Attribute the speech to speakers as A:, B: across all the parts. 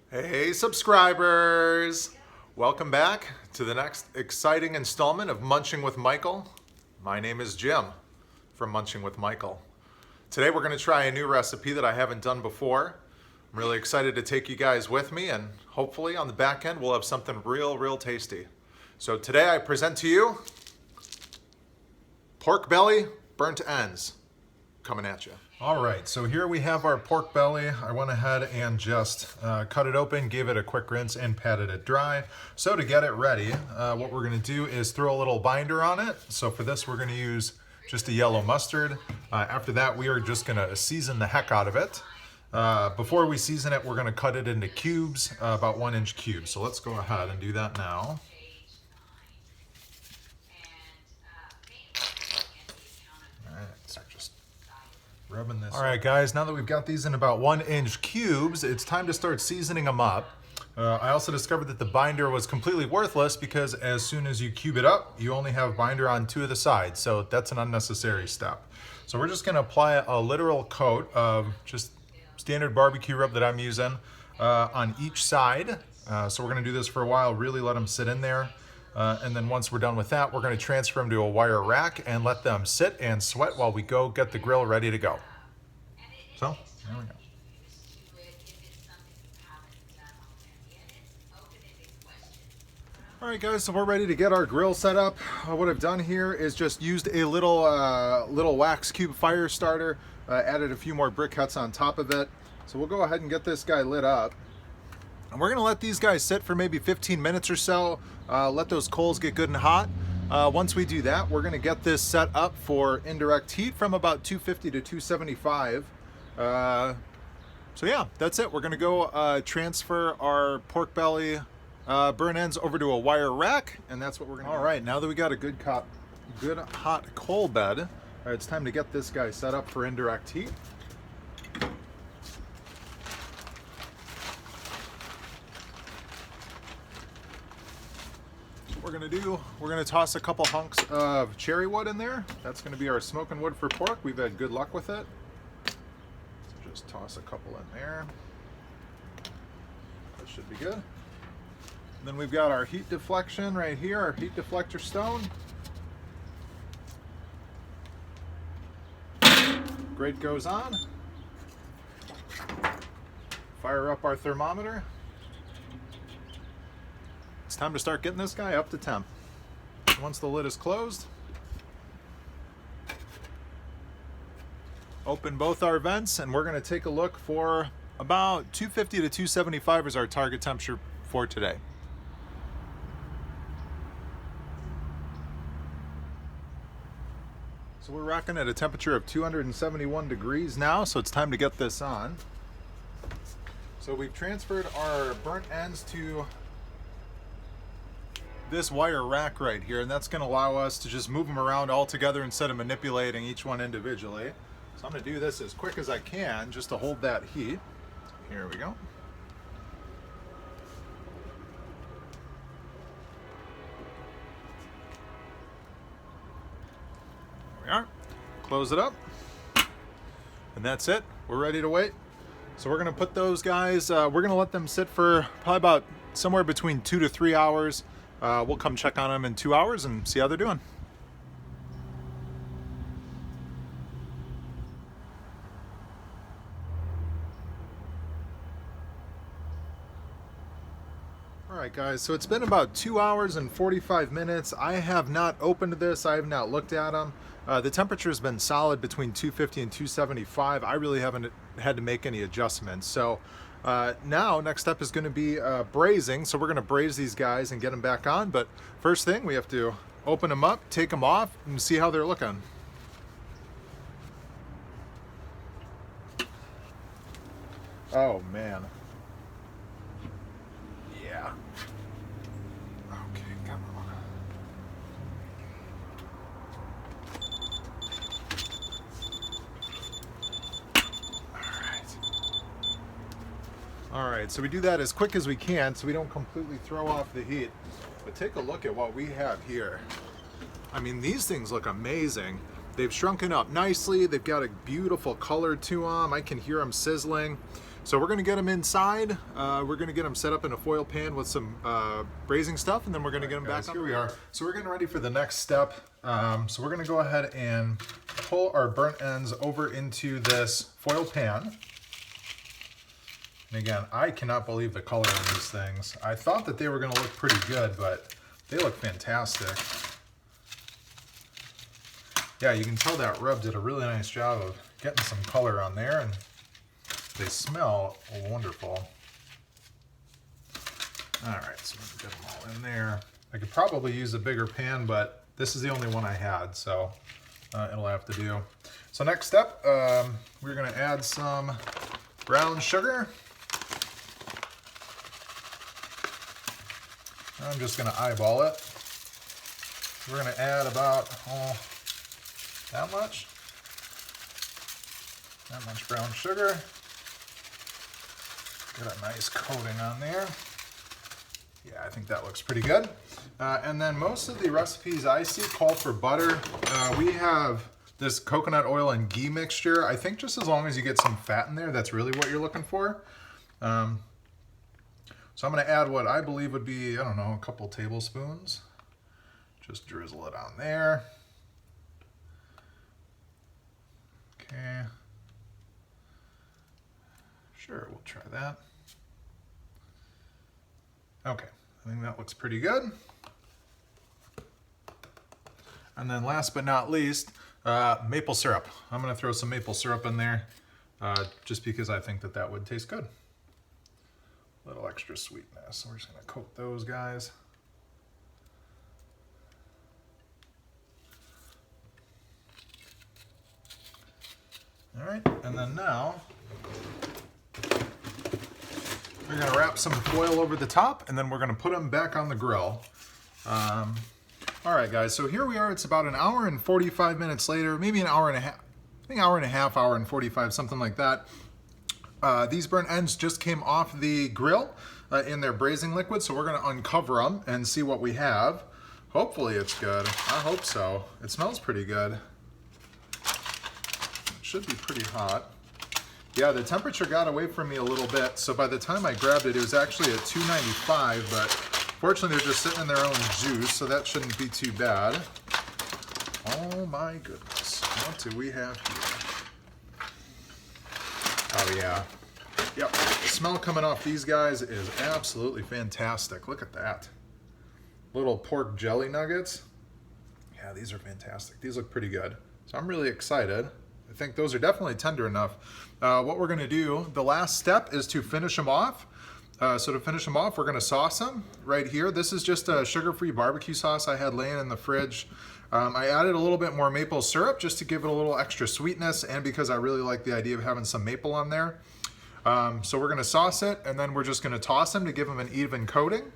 A: Hey subscribers! Welcome back to the next exciting installment of Munching with Michael. My name is Jim from Munching with Michael. Today we're going to try a new recipe that I haven't done before. I'm really excited to take you guys with me, and hopefully on the back end we'll have something real tasty. So today I present to you pork belly burnt ends coming at you. All right, so here we have our pork belly. I went ahead and just cut it open, gave it a quick rinse, and patted it dry. So to get it ready, what we're gonna do is throw a little binder on it. So for this, we're gonna use just a yellow mustard. After that, we are just gonna season the heck out of it. Before we season it, we're gonna cut it into cubes, about 1-inch cubes. So let's go ahead and do that now. Rubbing this. All right, guys, now that we've got these in about 1-inch cubes, it's time to start seasoning them up. I also discovered that the binder was completely worthless because as soon as you cube it up, you only have binder on 2 of the sides, so that's an unnecessary step. So we're just gonna apply a literal coat of just standard barbecue rub that I'm using on each side. So we're gonna do this for a while, really let them sit in there. And then once we're done with that, we're going to transfer them to a wire rack and let them sit and sweat while we go get the grill ready to go. So, there we go. All right, guys, so we're ready to get our grill set up. What I've done here is just used a little wax cube fire starter, added a few more briquettes on top of it. So we'll go ahead and get this guy lit up. And we're gonna let these guys sit for maybe 15 minutes or so, let those coals get good and hot. Once we do that, we're gonna get this set up for indirect heat from about 250 to 275. So yeah, that's it. We're gonna go transfer our pork belly burn ends over to a wire rack, and that's what we're gonna do. All right, now that we got a good hot coal bed, it's time to get this guy set up for indirect heat. We're gonna do, we're gonna toss a couple hunks of cherry wood in there. That's gonna be our smoking wood for pork. We've had good luck with it. So just toss a couple in there. That should be good. And then we've got our heat deflection right here, our heat deflector stone. Grate goes on. Fire up our thermometer. It's time to start getting this guy up to temp. Once the lid is closed, open both our vents, and we're going to take a look for about 250 to 275 is our target temperature for today. So we're rocking at a temperature of 271 degrees now, so it's time to get this on. So we've transferred our burnt ends to this wire rack right here, and that's going to allow us to just move them around all together instead of manipulating each one individually. So I'm going to do this as quick as I can just to hold that heat. Here we go. There we are. Close it up. And that's it. We're ready to wait. So we're going to put those guys, we're going to let them sit for probably about somewhere between 2 to 3 hours. We'll come check on them in 2 hours and see how they're doing. All right, guys, so it's been about 2 hours and 45 minutes. I have not opened this. I have not looked at them. The temperature has been solid between 250 and 275. I really haven't had to make any adjustments. So now, next step is going to be braising. So we're going to braise these guys and get them back on. But first thing, we have to open them up, take them off, and see how they're looking. Oh, man. Yeah. Okay, come on. All right, so we do that as quick as we can so we don't completely throw off the heat. But take a look at what we have here. I mean, these things look amazing. They've shrunken up nicely. They've got a beautiful color to them. I can hear them sizzling. So we're gonna get them inside. We're gonna get them set up in a foil pan with some braising stuff, and then we're gonna get them back. Here we are. So we're getting ready for the next step. So we're gonna go ahead and pull our burnt ends over into this foil pan. And again, I cannot believe the color on these things. I thought that they were gonna look pretty good, but they look fantastic. Yeah, you can tell that rub did a really nice job of getting some color on there, and they smell wonderful. All right, so I'm gonna get them all in there. I could probably use a bigger pan, but this is the only one I had, so it'll have to do. So next step, we're gonna add some brown sugar. I'm just gonna eyeball it. We're gonna add about, that much brown sugar. Get a nice coating on there. Yeah, I think that looks pretty good. And then most of the recipes I see call for butter. We have this coconut oil and ghee mixture. I think just as long as you get some fat in there, that's really what you're looking for. So I'm gonna add what I believe would be, I don't know, a couple tablespoons. Just drizzle it on there. Okay. Sure, we'll try that. Okay, I think that looks pretty good. And then last but not least, maple syrup. I'm gonna throw some maple syrup in there just because I think that that would taste good. A little extra sweetness. So we're just gonna coat those guys. All right, and then now, we're gonna wrap some foil over the top, and then we're gonna put them back on the grill. All right, guys, so here we are. It's about an hour and 45 minutes later, maybe an hour and a half. I think hour and a half, hour and 45, something like that. These burnt ends just came off the grill in their braising liquid, so we're gonna uncover them and see what we have. Hopefully it's good. I hope so. It smells pretty good. Should be pretty hot. Yeah, the temperature got away from me a little bit, so by the time I grabbed it, it was actually at 295, but fortunately they're just sitting in their own juice, so that shouldn't be too bad. Oh my goodness, what do we have here? Oh yeah. Yep, the smell coming off these guys is absolutely fantastic. Look at that. Little pork jelly nuggets. Yeah, these are fantastic. These look pretty good. So I'm really excited. I think those are definitely tender enough. What we're gonna do, the last step is to finish them off. So to finish them off, we're gonna sauce them right here. This is just a sugar-free barbecue sauce I had laying in the fridge. I added a little bit more maple syrup just to give it a little extra sweetness, and because I really like the idea of having some maple on there. So we're gonna sauce it, and then we're just gonna toss them to give them an even coating.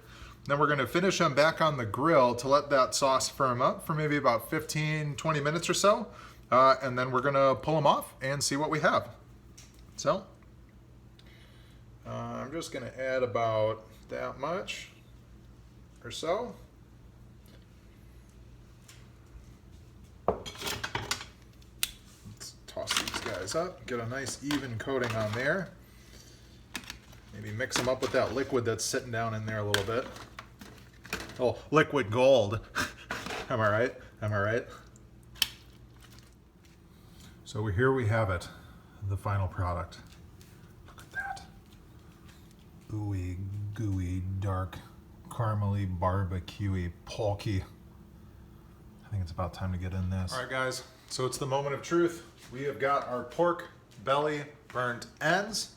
A: Then we're gonna finish them back on the grill to let that sauce firm up for maybe about 15, 20 minutes or so. And then we're gonna pull them off and see what we have. So, I'm just gonna add about that much or so. Let's toss these guys up, get a nice even coating on there. Maybe mix them up with that liquid that's sitting down in there a little bit. Oh, liquid gold. Am I right? Am I right? So here we have it, the final product. Look at that. Ooey, gooey, dark, caramely, barbecuey, pulky. I think it's about time to get in this. All right, guys, so it's the moment of truth. We have got our pork belly burnt ends.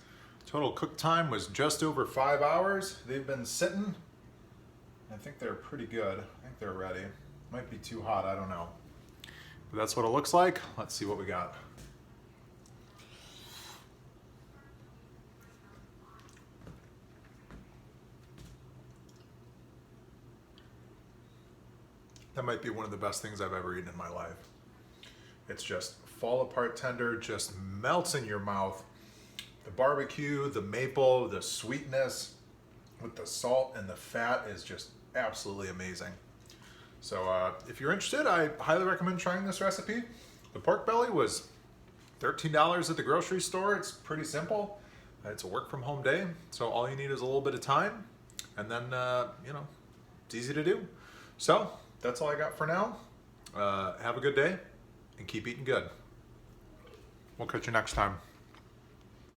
A: Total cook time was just over 5 hours. They've been sitting. I think they're pretty good. I think they're ready. Might be too hot, I don't know. But that's what it looks like. Let's see what we got. That might be one of the best things I've ever eaten in my life. It's just fall apart tender, just melts in your mouth. The barbecue, the maple, the sweetness with the salt and the fat is just absolutely amazing. So if you're interested, I highly recommend trying this recipe. The pork belly was $13 at the grocery store. It's pretty simple. It's a work from home day, so all you need is a little bit of time, and then, you know, it's easy to do. So that's all I got for now. Have a good day and keep eating good. We'll catch you next time.